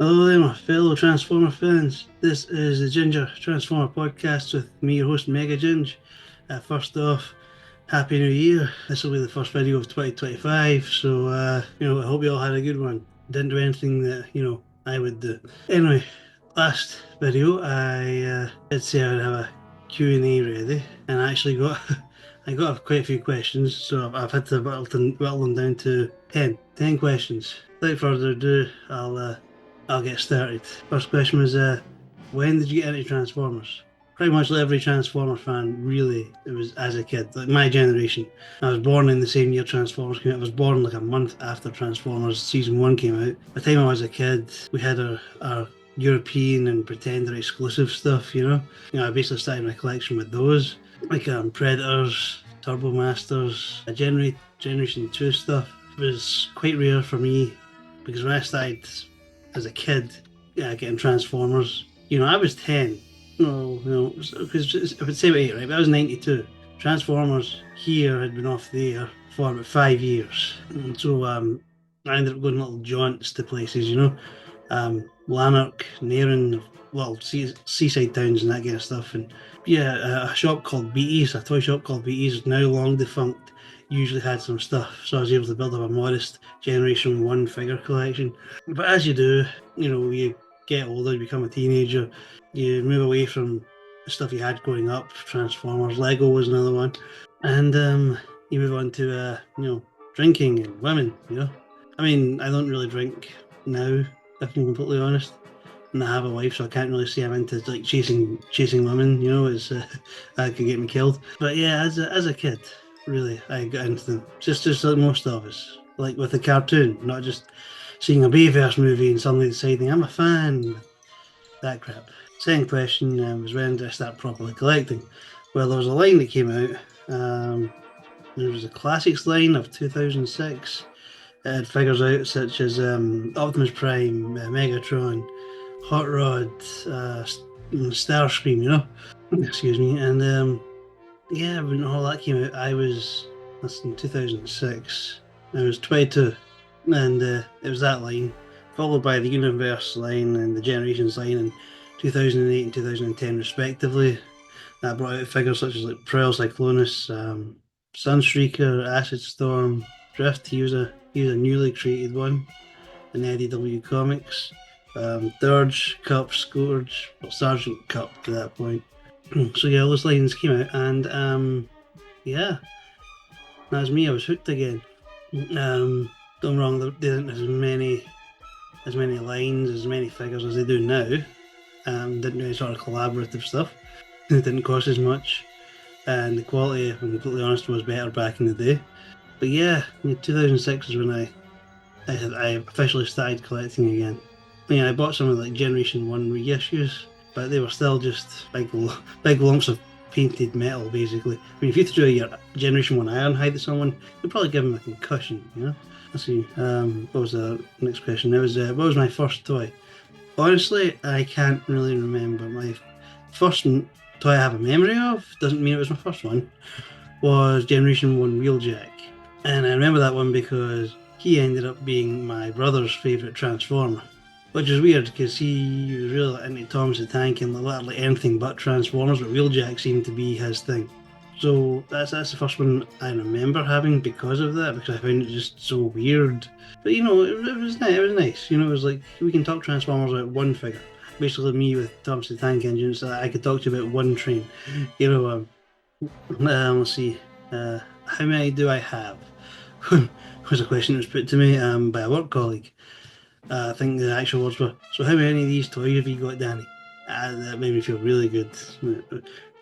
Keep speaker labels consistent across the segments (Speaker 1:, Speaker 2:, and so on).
Speaker 1: Hello there, my fellow Transformer fans. This is the Ginger Transformer podcast with me, your host, Mega-Ginge. First off, Happy New Year. This will be the first video of 2025, so, I hope you all had a good one. Didn't do anything that, I would do. Anyway, last video, I did say I would have a Q&A ready, and I actually got, I got quite a few questions, so I've had to whittle them down to 10 questions. Without further ado, I'll get started. First question was, when did you get into Transformers? Pretty much like every Transformers fan, really, it was as a kid, like my generation. I was born in the same year Transformers came out. I was born like a month after Transformers Season 1 came out. By the time I was a kid, we had our European and Pretender exclusive stuff, you know? I basically started my collection with those, like Predators, Turbo Masters, Generation 2 stuff. It was quite rare for me because when I started as a kid, getting Transformers. I was 10. Because I would say about 8, right? But I was 92. Transformers here had been off the air for about 5 years. And so I ended up going little jaunts to places. Lanark, Nairn, well, seaside towns and that kind of stuff. And yeah, a shop called Beatties, a toy shop called Beatties, is now long defunct, usually had some stuff. So I was able to build up a modest Generation 1 figure collection. But as you do, you get older, you become a teenager, you move away from the stuff you had growing up. Transformers, Lego was another one. And you move on to, drinking and women, I mean, I don't really drink now, if I'm completely honest. And I have a wife, so I can't really say I'm into like chasing women. It's that could get me killed. But yeah, as a kid, really, I got into them. Just like most of us, like with the cartoon, not just seeing a Bayverse movie and suddenly deciding I'm a fan. That crap. Second question was, when did I start properly collecting? Well, there was a line that came out. There was a classics line of 2006. It had figures out such as Optimus Prime, Megatron, Hot Rod, Starscream, Excuse me. And yeah, when all that came out, that's in 2006. I was 22. And it was that line, followed by the Universe line and the Generations line in 2008 and 2010, respectively. That brought out figures such as like Prowl Cyclonus, Sunstreaker, Acid Storm, Drift. He was a newly created one in IDW Comics. Dirge, Cup, Scourge, well, Sergeant Cup to that point. So yeah, those lines came out, and yeah, that's me. I was hooked again. Don't wrong, they didn't have as many lines, as many figures as they do now. Didn't do any sort of collaborative stuff. It didn't cost as much, and the quality, if I'm completely honest, was better back in the day. But yeah, 2006 is when I officially started collecting again. I bought some of like Generation 1 reissues, but they were still just big lumps of painted metal, basically. I mean, if you threw your Generation 1 Ironhide at someone, you'd probably give them a concussion. Let's see, what was the next question? It was, what was my first toy? Honestly, I can't really remember. My first toy I have a memory of, doesn't mean it was my first one, was Generation 1 Wheeljack. And I remember that one because he ended up being my brother's favourite Transformer, which is weird because he was really into Thomas the Tank and literally anything but Transformers, but Wheeljack seemed to be his thing. So that's the first one I remember having because of that, because I found it just so weird. But it was nice. It was nice. It was like we can talk Transformers about one figure. Basically, me with Thomas the Tank Engine, so I could talk to you about one train. Let's see. How many do I have? Was a question that was put to me by a work colleague. I think the actual words were, "So how many of these toys have you got, Danny?" That made me feel really good.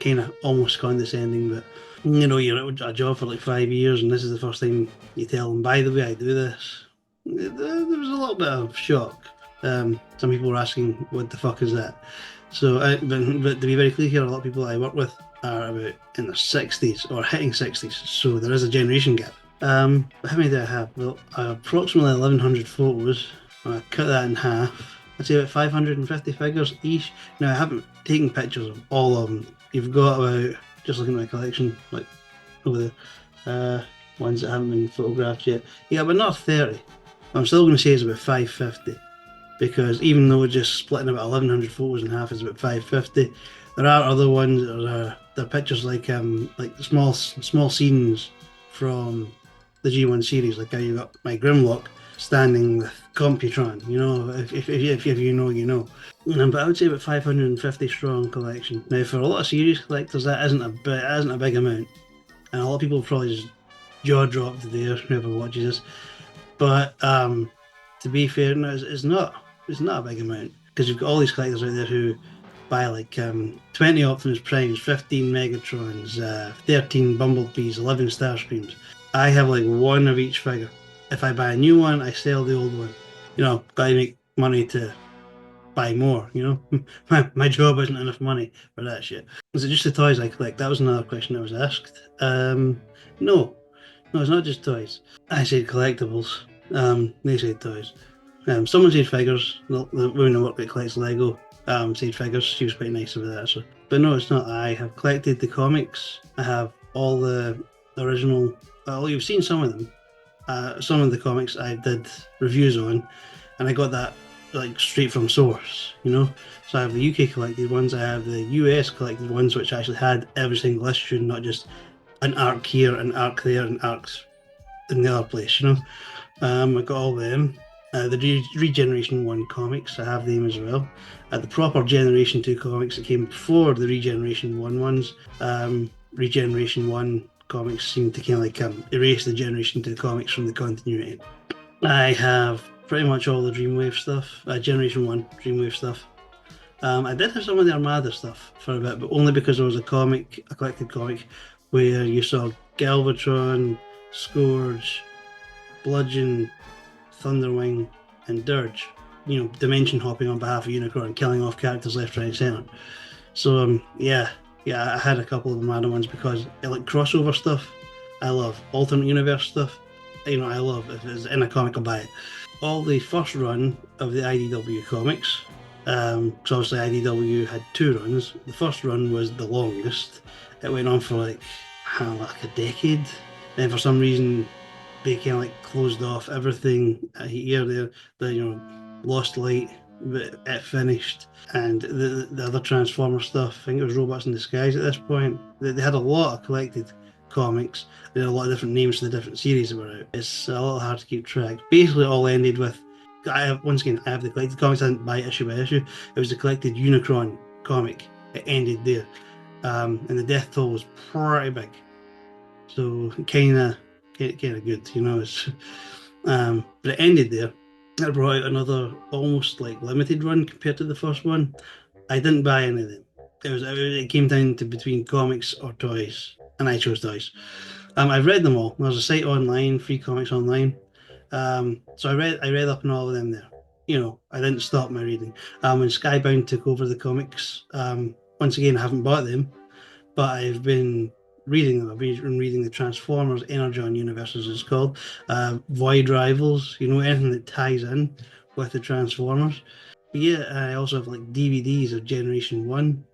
Speaker 1: Kind of almost condescending, but you're at a job for like 5 years, and this is the first time you tell them, "By the way, I do this." There was a little bit of shock. Some people were asking, "What the fuck is that?" So, but to be very clear here, a lot of people I work with are about in their 60s or hitting 60s, so there is a generation gap. How many do I have? Well, approximately 1,100 photos. I cut that in half. I'd say about 550 figures each. Now, I haven't taken pictures of all of them. You've got about, just looking at my collection, like over the ones that haven't been photographed yet. Yeah, but not 30. I'm still going to say it's about 550 because even though just splitting about 1,100 photos in half is about 550, there are other ones that are they're pictures like small scenes from the G1 series, like how you got my Grimlock standing with Computron. You know, if you know, you know. But I would say about 550 strong collection. Now, for a lot of series collectors, that isn't a big amount, and a lot of people probably just jaw dropped there. Whoever watches this, but to be fair, no, it's not a big amount because you've got all these collectors out there who buy like 20 Optimus Primes, 15 Megatrons, 13 Bumblebees, 11 Starscreams. I have like one of each figure. If I buy a new one, I sell the old one. You know, gotta make money to buy more, you know? my job isn't enough money for that shit. Is it just the toys I collect? That was another question that was asked. No. No, it's not just toys. I said collectibles. They said toys. Someone said figures. The woman I work with collects Lego. Said figures. She was quite nice about that. So, but no, it's not. I have collected the comics. I have all the original. Well, you've seen some of them. Some of the comics I did reviews on, and I got that like straight from source. You know. So I have the UK collected ones. I have the US collected ones, which actually had every single issue, not just an arc here, an arc there, and arcs in the other place, you know. I got all them. The Regeneration 1 comics, I have them as well. The proper Generation 2 comics that came before the Regeneration 1 ones. Regeneration 1 comics seem to kind of like erase the Generation 2 comics from the continuity. I have pretty much all the Dreamwave stuff, Generation 1 Dreamwave stuff. I did have some of the Armada stuff for a bit, but only because there was a collected comic, where you saw Galvatron, Scourge, Bludgeon, Thunderwing, and Dirge, you know, dimension hopping on behalf of Unicron, killing off characters left, right, and centre. So yeah, I had a couple of Armada ones because I like crossover stuff. I love alternate universe stuff. You know, I love if it's in a comic, I'll buy it. All the first run of the IDW comics, because obviously IDW had 2 runs. The first run was the longest. It went on for like a decade. Then for some reason they kind of like closed off everything here. They you know Lost Light, but it finished, and the other Transformer stuff. I think it was Robots in Disguise at this point. They had a lot of collected comics. They had a lot of different names for the different series that were out. It's a little hard to keep track. Basically, it all ended with. I have the collected comics. I didn't buy issue by issue. It was the collected Unicron comic. It ended there. And the death toll was pretty big, so kind of good, you know. But it ended there. It brought out another almost like limited run compared to the first one. I didn't buy any of them. It came down to between comics or toys, and I chose toys. I've read them all. There's a site online, free comics online. So I read up on all of them there. You know, I didn't stop my reading. When Skybound took over the comics, once again, I haven't bought them, but I've been reading them. I've been reading the Transformers Energon universe, as it's called, Void Rivals. You know, anything that ties in with the Transformers. But yeah, I also have like DVDs of Generation 1.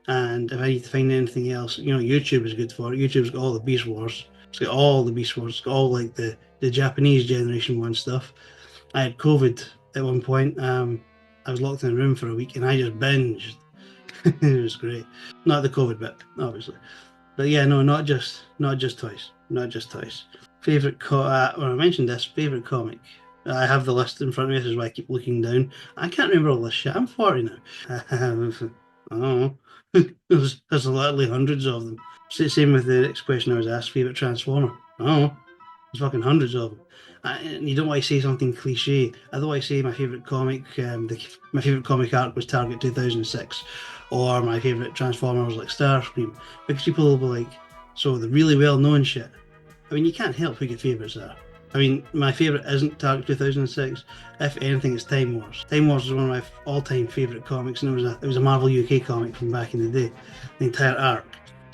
Speaker 1: And if I need to find anything else, you know, YouTube is good for it. YouTube's got all the Beast Wars. It's got all the Beast Wars. It's got all like the Japanese Generation 1 stuff. I had COVID at one point. I was locked in a room for a week and I just binged. It was great. Not the COVID bit, obviously. But yeah, no, not just toys. Not just toys. When I mentioned this, favorite comic. I have the list in front of me. This is why I keep looking down. I can't remember all this shit. I'm 40 now. I don't know. There's literally hundreds of them. Same with the next question I was asked. Favorite Transformer. Oh, there's fucking hundreds of them. And you don't want to say something cliche. I don't want to say my favorite comic. My favorite comic arc was Target 2006, or my favorite Transformer was like Starscream, because people will be like, so the really well-known shit. I mean, you can't help who your favourites are. I mean, my favourite isn't Target 2006. If anything, it's Time Wars. Time Wars is one of my all-time favourite comics, and it was a Marvel UK comic from back in the day. The entire arc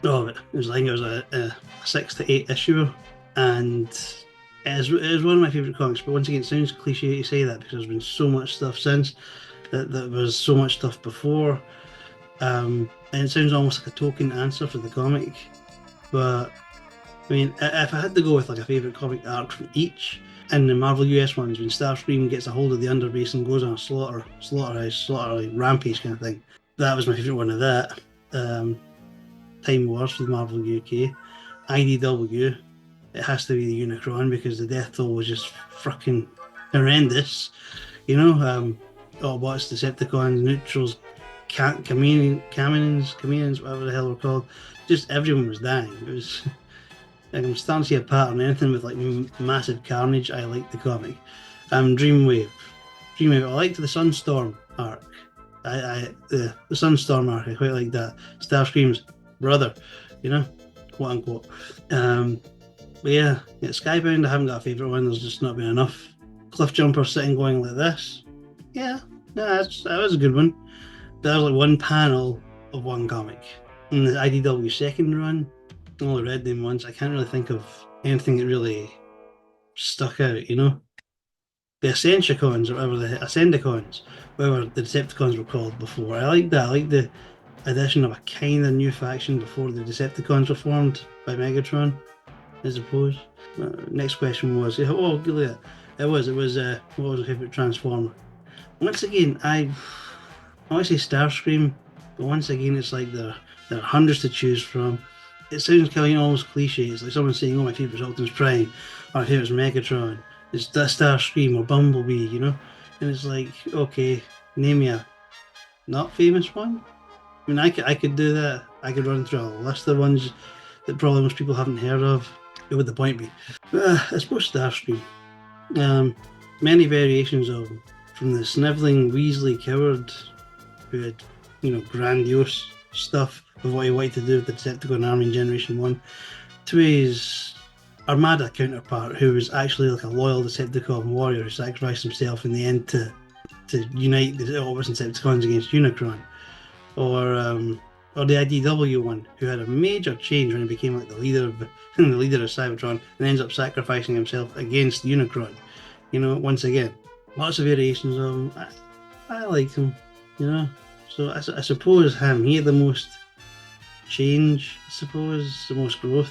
Speaker 1: of it. I think it was a 6 to 8 issue, and it is one of my favourite comics. But once again, it sounds cliche to say that because there's been so much stuff since. That was so much stuff before, and it sounds almost like a token answer for the comic, but I mean, if I had to go with like a favourite comic arc from each, in the Marvel US ones, when Starscream gets a hold of the underbase and goes on a slaughter like rampage kind of thing. That was my favourite one of that. Time Wars with Marvel UK. IDW, it has to be the Unicron because the death toll was just fucking horrendous. You know, Autobots, Decepticons, Neutrals, Chameleons, whatever the hell they're called. Just everyone was dying. It was like, I'm starting to see a pattern. Anything with like massive carnage, I like the comic. Dreamwave. I liked the Sunstorm arc. The Sunstorm arc, I quite like that. Starscream's brother, you know, quote unquote. But yeah, Skybound, I haven't got a favourite one. There's just not been enough. Cliffjumper sitting going like this. Yeah, that was a good one. But that was like one panel of one comic. In the IDW second run, I only read them once. I can't really think of anything that really stuck out, you know? The Ascendicons, or whatever whatever the Decepticons were called before. I like that. I like the addition of a kind of new faction before the Decepticons were formed by Megatron, I suppose. Next question was, oh, look, it was, what was my favourite Transformer? Once again, I want to say Starscream, but once again, it's like there are hundreds to choose from. It sounds kind of almost cliche. It's like someone saying, "Oh, my favourite is Optimus Prime, or my favourite is Megatron." It's Starscream or Bumblebee, you know. And it's like, okay, name me a not famous one. I mean, I could do that. I could run through a list of ones that probably most people haven't heard of. What would the point be? I suppose Starscream. Many variations of him, from the snivelling Weasley coward who had, grandiose stuff of what he wanted to do with the Decepticon army in Generation 1, to his Armada counterpart, who was actually like a loyal Decepticon warrior who sacrificed himself in the end to unite the Autobots and Decepticons against Unicron. Or the IDW one, who had a major change when he became like the leader of Cybertron and ends up sacrificing himself against Unicron. Once again, lots of variations of him. I like him, So I suppose he had the most change, the most growth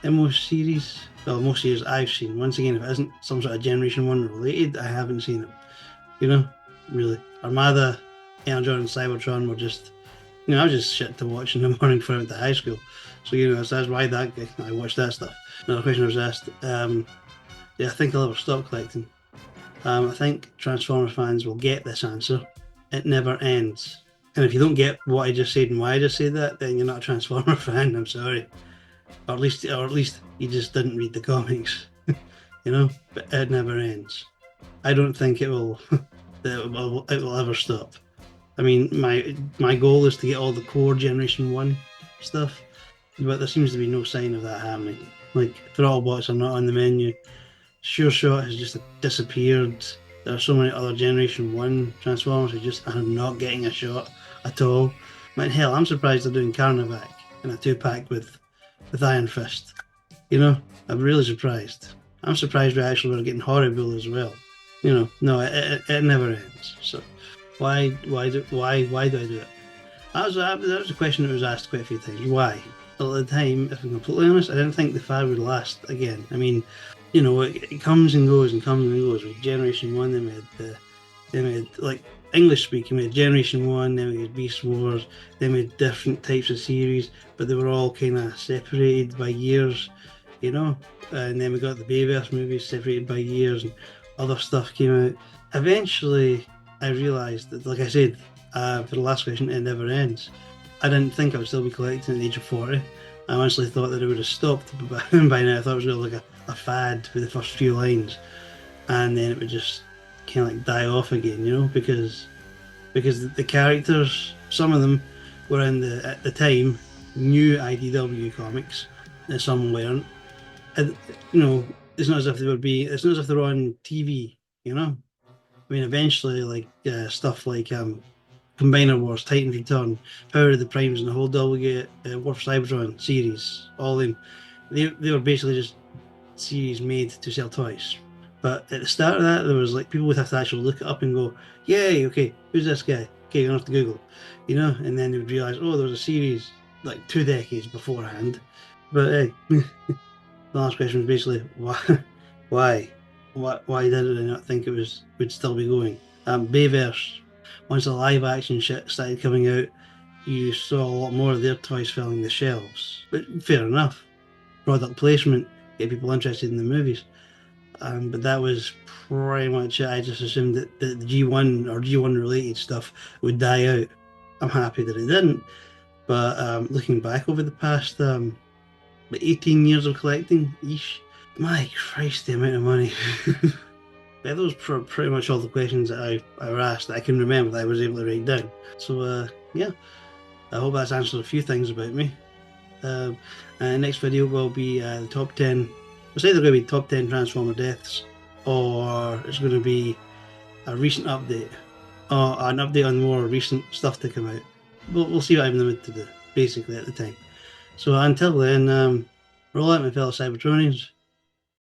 Speaker 1: in most series. Well, most series I've seen. Once again, if it isn't some sort of Generation 1 related, I haven't seen him. Really. Armada, Energon, and Cybertron were just, I was just shit to watch in the morning before I went to high school. So, that's why I watched that stuff. Another question I was asked, I think I'll ever stop collecting. I think Transformer fans will get this answer. It never ends. And if you don't get what I just said and why I just said that, then you're not a Transformer fan. I'm sorry. Or at least you just didn't read the comics. But it never ends. I don't think it will ever stop. I mean, my goal is to get all the core Generation 1 stuff, but there seems to be no sign of that happening. Like, Autobots are not on the menu. Sure Shot has just disappeared. There are so many other Generation 1 Transformers who just are not getting a shot at all. I mean, hell, I'm surprised they're doing Carnavac in a 2-pack with Iron Fist. I'm really surprised. I'm surprised we actually were getting Horrible as well. No, it never ends. So why do I do it? That was a question that was asked quite a few times. Why? Well, at the time, if I'm completely honest, I didn't think the fad would last again. I mean, it comes and goes and comes and goes. With Generation 1, they made like English speaking, we had Generation 1, then we had Beast Wars, then we had different types of series, but they were all kind of separated by years, and then we got the Bayverse movies separated by years, and other stuff came out. Eventually, I realised that, like I said, for the last question, it never ends. I didn't think I would still be collecting at the age of 40. I honestly thought that it would have stopped by now. I thought it was really like a fad with the first few lines, and then it would just kind of like die off again, because the characters, some of them were in at the time new IDW comics, and some weren't. And, it's not as if it's not as if they were on TV, I mean, eventually, like stuff like Combiner Wars, Titans Return, Power of the Primes, and the whole War for Cybertron series, all in, they were basically just series made to sell toys. But at the start of that, there was like people would have to actually look it up and go, "Yay, okay, who's this guy? Okay, you're gonna have to Google," and then they would realize, oh, there was a series like 2 decades beforehand. But hey, the last question was basically why? Why? why did I not think would still be going? Bayverse, once the live action shit started coming out, you saw a lot more of their toys filling the shelves. But fair enough, product placement, get people interested in the movies. But that was pretty much it. I just assumed that the G1 or G1 related stuff would die out. I'm happy that it didn't. But looking back over the past 18 years of collecting, eesh, my Christ, the amount of money. Yeah, those were pretty much all the questions that I asked that I can remember that I was able to write down. So, yeah, I hope that's answered a few things about me. Um, next video will be the top 10. It's either going to be top 10 Transformer deaths or it's going to be a recent update or an update on more recent stuff to come out. We'll see what I'm in the mood to do, basically, at the time. So until then, roll out my fellow Cybertronians.